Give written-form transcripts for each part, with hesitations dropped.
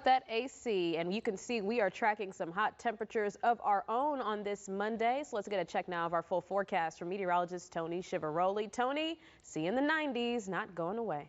that AC, and you can see we are tracking some hot temperatures of our own on this Monday. So let's get a check now of our full forecast from meteorologist Tony Chivaroli. Tony, seeing the 90s not going away.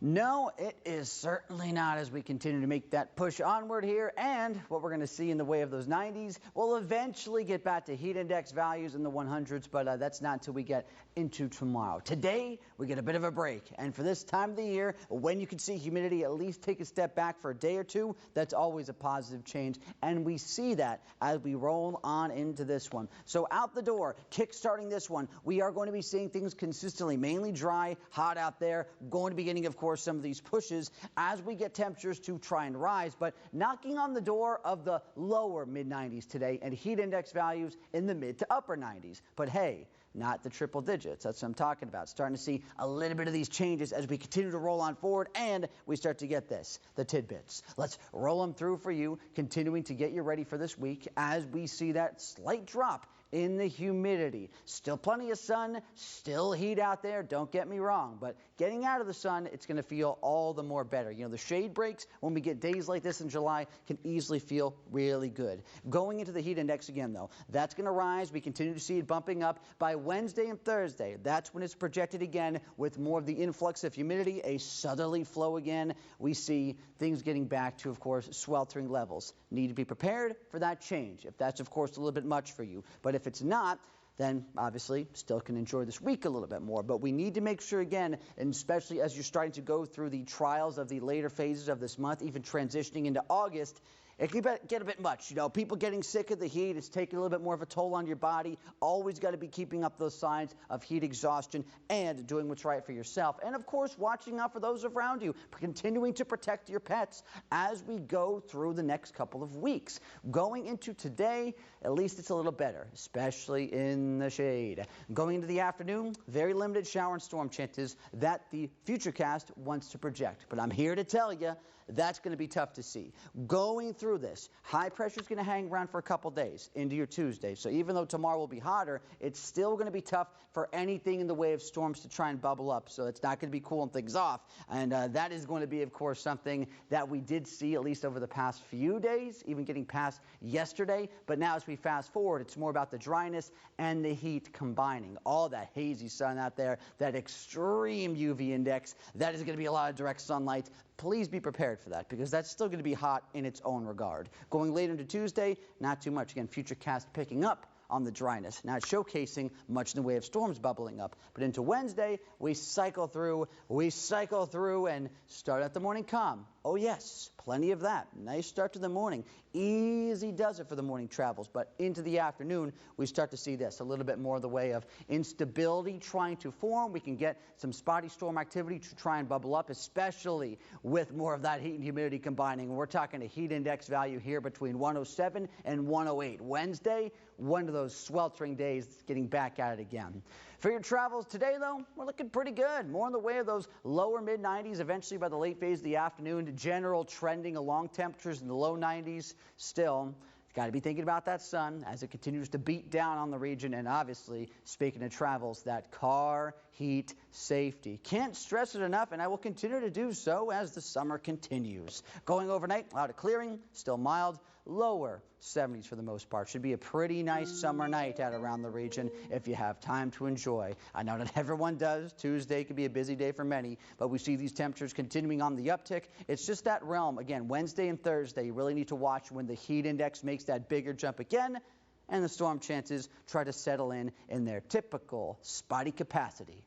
No, it is certainly not as we continue to make that push onward here. And what we're going to see in the way of those 90s will eventually get back to heat index values in the 100s, but that's not until we get into tomorrow. Today, we get a bit of a break. And for this time of the year, when you can see humidity at least take a step back for a day or two, that's always a positive change. And we see that as we roll on into this one. So out the door, kick-starting this one, we are going to be seeing things consistently, mainly dry, hot out there, going to be getting, of course, some of these pushes as we get temperatures to try and rise, but knocking on the door of the lower mid-90s today and heat index values in the mid to upper 90s. But hey, not the triple digits. That's what I'm talking about. Starting to see a little bit of these changes as we continue to roll on forward and we start to get this, the tidbits. Let's roll them through for you, continuing to get you ready for this week as we see that slight drop in the humidity. Still plenty of sun, still heat out there, don't get me wrong, but getting out of the sun, it's going to feel all the more better. You know, the shade breaks when we get days like this in July can easily feel really good. Going into the heat index again, though, that's going to rise. We continue to see it bumping up by Wednesday and Thursday. That's when it's projected again with more of the influx of humidity, a southerly flow again. We see things getting back to, of course, sweltering levels. Need to be prepared for that change if that's, of course, a little bit much for you. But if it's not, then obviously still can enjoy this week a little bit more. But we need to make sure again, and especially as you're starting to go through the trials of the later phases of this month, even transitioning into August, it can get a bit much. You know, people getting sick of the heat, it's taking a little bit more of a toll on your body. Always got to be keeping up those signs of heat exhaustion and doing what's right for yourself. And of course, watching out for those around you, continuing to protect your pets as we go through the next couple of weeks. Going into today, at least it's a little better, especially in the shade. Going into the afternoon, very limited shower and storm chances that the Futurecast wants to project. But I'm here to tell you, that's going to be tough to see. Going through this, high pressure is going to hang around for a couple days into your Tuesday. So even though tomorrow will be hotter, it's still going to be tough for anything in the way of storms to try and bubble up. So it's not going to be cooling things off. And that is going to be, of course, something that we did see at least over the past few days, even getting past yesterday. But now as we fast forward, it's more about the dryness and the heat combining. All that hazy sun out there, that extreme UV index, that is going to be a lot of direct sunlight. Please be prepared for that because that's still going to be hot in its own regard. Going later into Tuesday, not too much. Again, Futurecast picking up on the dryness, not showcasing much in the way of storms bubbling up. But into Wednesday, we cycle through, and start at the morning calm. Oh yes, plenty of that. Nice start to the morning. Easy does it for the morning travels, but into the afternoon, we start to see this, a little bit more of the way of instability trying to form. We can get some spotty storm activity to try and bubble up, especially with more of that heat and humidity combining. We're talking a heat index value here between 107 and 108. Wednesday, one of those sweltering days getting back at it again. For your travels today, though, we're looking pretty good. More in the way of those lower mid-90s eventually by the late phase of the afternoon. General trending along temperatures in the low 90s still. Got to be thinking about that sun as it continues to beat down on the region. And obviously, speaking of travels, that car heat safety. Can't stress it enough, and I will continue to do so as the summer continues. Going overnight, a lot of clearing, still mild, lower 70s for the most part. Should be a pretty nice summer night out around the region if you have time to enjoy. I know not everyone does. Tuesday could be a busy day for many, but we see these temperatures continuing on the uptick. It's just that realm. Again, Wednesday and Thursday, you really need to watch when the heat index makes that bigger jump again, and the storm chances try to settle in their typical spotty capacity.